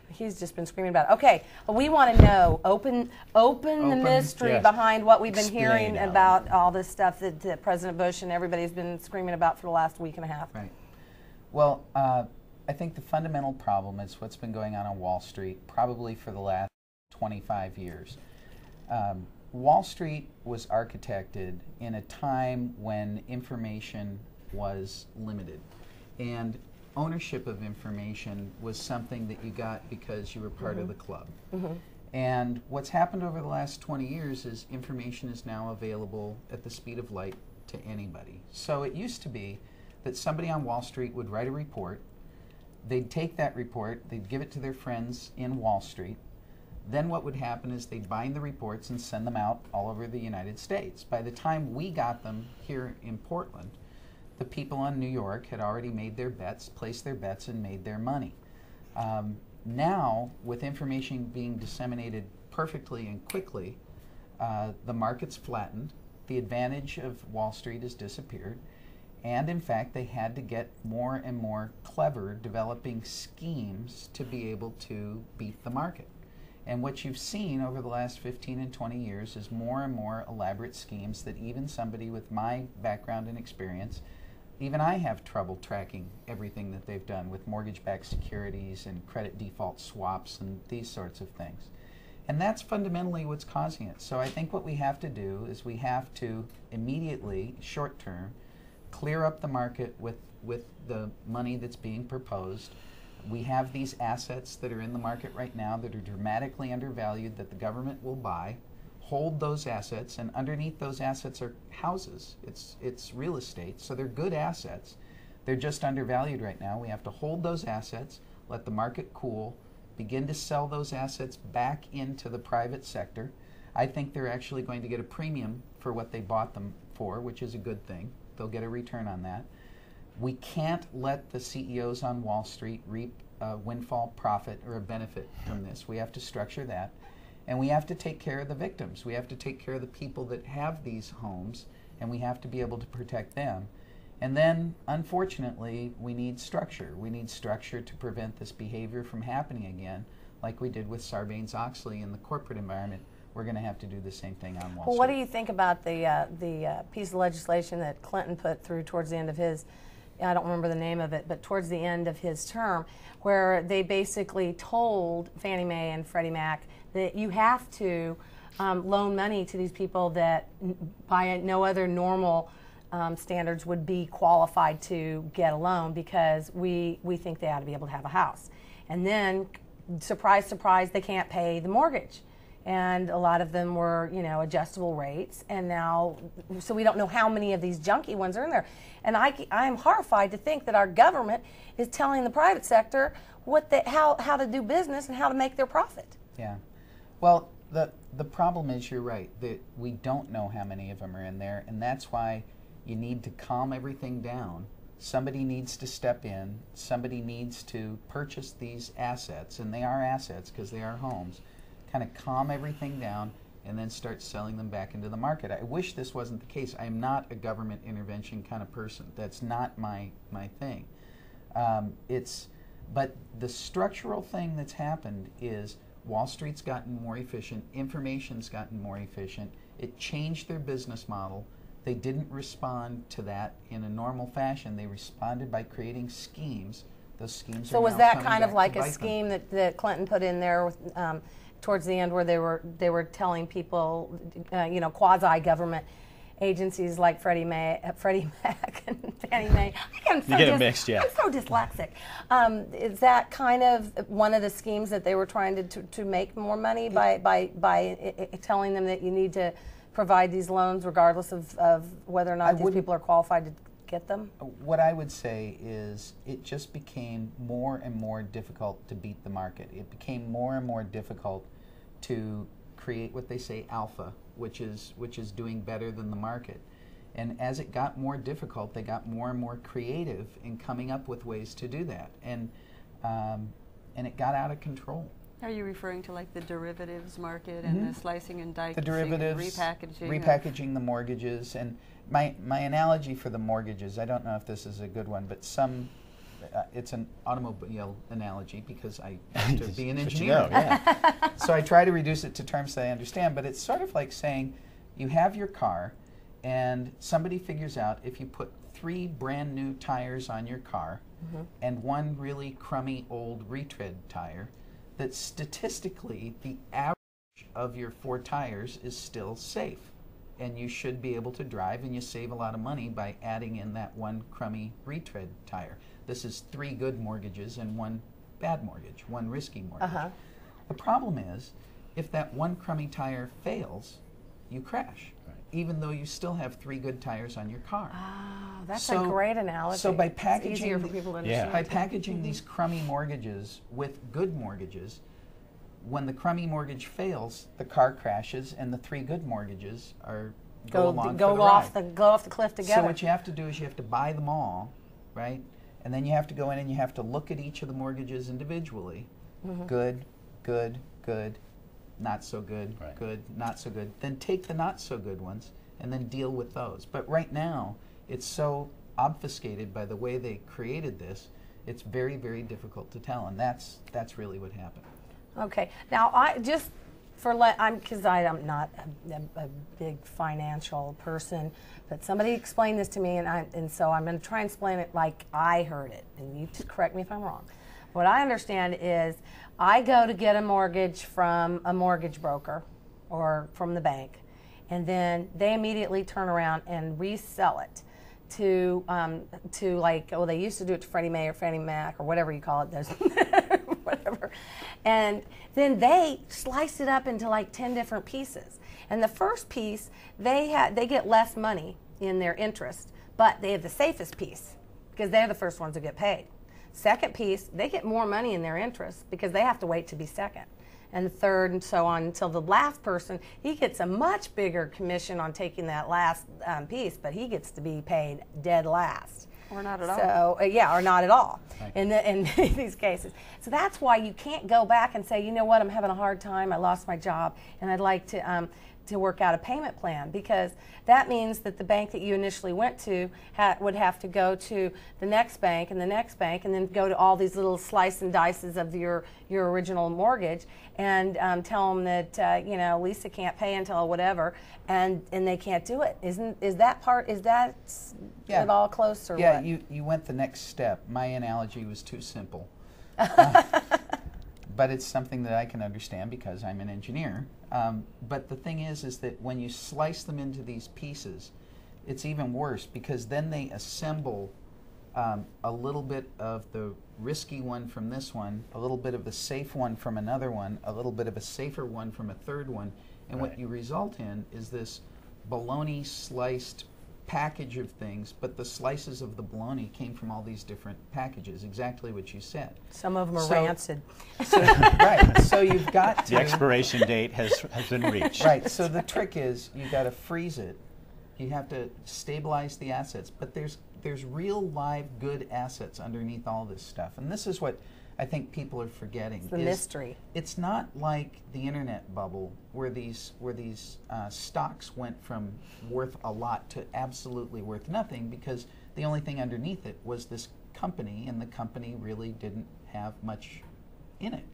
He's just been screaming about it. Okay, we want to know, open the mystery behind what we've been hearing about all this stuff that President Bush and everybody's been screaming about for the last week and a half. Right. Well, I think the fundamental problem is what's been going on Wall Street probably for the last 25 years. Wall Street was architected in a time when information was limited, and ownership of information was something that you got because you were part of the club. And what's happened over the last 20 years is information is now available at the speed of light to anybody. So it used to be that somebody on Wall Street would write a report, they'd take that report, they'd give it to their friends in Wall Street, then what would happen is they'd bind the reports and send them out all over the United States. By the time we got them here in Portland, the people in New York had already made their bets, placed their bets, and made their money. Now, with information being disseminated perfectly and quickly, the market's flattened, the advantage of Wall Street has disappeared, and in fact, they had to get more and more clever developing schemes to be able to beat the market. And what you've seen over the last 15 and 20 years is more and more elaborate schemes that even somebody with my background and experience, even I have trouble tracking everything that they've done with mortgage-backed securities and credit default swaps and these sorts of things. And that's fundamentally what's causing it. So I think what we have to do is we have to immediately, short term, clear up the market with the money that's being proposed. We have these assets that are in the market right now that are dramatically undervalued that the government will buy, hold those assets, and underneath those assets are houses. It's real estate, so they're good assets. They're just undervalued right now. We have to hold those assets, let the market cool, begin to sell those assets back into the private sector. I think they're actually going to get a premium for what they bought them for, which is a good thing. They'll get a return on that. We can't let the CEOs on Wall Street reap a windfall profit or a benefit from this. We have to structure that. And we have to take care of the victims. We have to take care of the people that have these homes, and we have to be able to protect them. And then, unfortunately, we need structure. We need structure to prevent this behavior from happening again, like we did with Sarbanes-Oxley in the corporate environment. We're going to have to do the same thing on Wall Street. Well, what do you think about the piece of legislation that Clinton put through towards the end of his, I don't remember the name of it, but towards the end of his term, where they basically told Fannie Mae and Freddie Mac that you have to loan money to these people that by no other normal standards would be qualified to get a loan, because we think they ought to be able to have a house. And then, surprise, surprise, they can't pay the mortgage. And a lot of them were, adjustable rates. And now, so we don't know how many of these junky ones are in there. And I am horrified to think that our government is telling the private sector how to do business and how to make their profit. Yeah. Well, the problem is, you're right, that we don't know how many of them are in there, and that's why you need to calm everything down. Somebody needs to step in. Somebody needs to purchase these assets, and they are assets because they are homes. Kind of calm everything down and then start selling them back into the market. I wish this wasn't the case. I am not a government intervention kind of person. That's not my thing. But the structural thing that's happened is Wall Street's gotten more efficient, information's gotten more efficient, it changed their business model. They didn't respond to that in a normal fashion. They responded by creating schemes. Those schemes so are was now that coming kind of back like to a bite scheme them. that Clinton put in there with, towards the end, where they were telling people, quasi-government agencies like Freddie Mac and Fannie Mae. I'm so dyslexic. Is that kind of one of the schemes that they were trying to make more money by telling them that you need to provide these loans regardless of whether or not these people are qualified to get them? What I would say is it just became more and more difficult to beat the market. It became more and more difficult to create what they say alpha, which is doing better than the market. And as it got more difficult, they got more and more creative in coming up with ways to do that. And it got out of control. Are you referring to like the derivatives market and the slicing and dicing, the derivatives, repackaging the mortgages? And my analogy for the mortgages, I don't know if this is a good one, but some it's an automobile analogy because I have to be an But engineer. you know, yeah. So I try to reduce it to terms that I understand, but it's sort of like saying you have your car and somebody figures out if you put 3 brand new tires on your car and 1 really crummy old retread tire, that statistically the average of your 4 tires is still safe. And you should be able to drive, and you save a lot of money by adding in that 1 crummy retread tire. This is 3 good mortgages and 1 bad mortgage, 1 risky mortgage. The problem is, if that 1 crummy tire fails, you crash, even though you still have 3 good tires on your car. Oh, that's a great analogy. So by It's packaging, easier for people to understand. by packaging these crummy mortgages with good mortgages, when the crummy mortgage fails, the car crashes, and the 3 good mortgages go off the cliff together. So what you have to do is you have to buy them all, right? And then you have to go in and you have to look at each of the mortgages individually. Good, good, good, not so good, good, not so good. Then take the not so good ones and then deal with those. But right now, it's so obfuscated by the way they created this, it's very, very difficult to tell, and that's really what happened. Okay. Now, because I'm not a big financial person, but somebody explained this to me, and so I'm going to try and explain it like I heard it, and you just correct me if I'm wrong. What I understand is I go to get a mortgage from a mortgage broker or from the bank, and then they immediately turn around and resell it to like, oh, they used to do it to Freddie Mae or Fannie Mac or whatever you call it. There's whatever. And then they slice it up into like 10 different pieces. And the first piece, they get less money in their interest, but they have the safest piece because they're the first ones to get paid. Second piece, they get more money in their interest because they have to wait to be second. And the third, and so on, until the last person, he gets a much bigger commission on taking that last piece, but he gets to be paid dead last. Or not at all. So, or not at all in these cases. So that's why you can't go back and say, you know what, I'm having a hard time, I lost my job, and I'd like to work out a payment plan, because that means that the bank that you initially went to would have to go to the next bank and the next bank, and then go to all these little slice and dices of your original mortgage and tell them that Lisa can't pay until whatever, and they can't do it. Is that at all close, or yeah, what? you went the next step. My analogy was too simple. But it's something that I can understand because I'm an engineer. But the thing is that when you slice them into these pieces, it's even worse, because then they assemble a little bit of the risky one from this one, a little bit of the safe one from another one, a little bit of a safer one from a third one, and what you result in is this bologna sliced package of things, but the slices of the bologna came from all these different packages, exactly what you said. Some of them are rancid. Right, so you've got to... The expiration date has been reached. Right, so the trick is you've got to freeze it. You have to stabilize the assets, but there's real live good assets underneath all this stuff, and this is what I think people are forgetting. It's the mystery. It's not like the internet bubble where these stocks went from worth a lot to absolutely worth nothing, because the only thing underneath it was this company, and the company really didn't have much in it.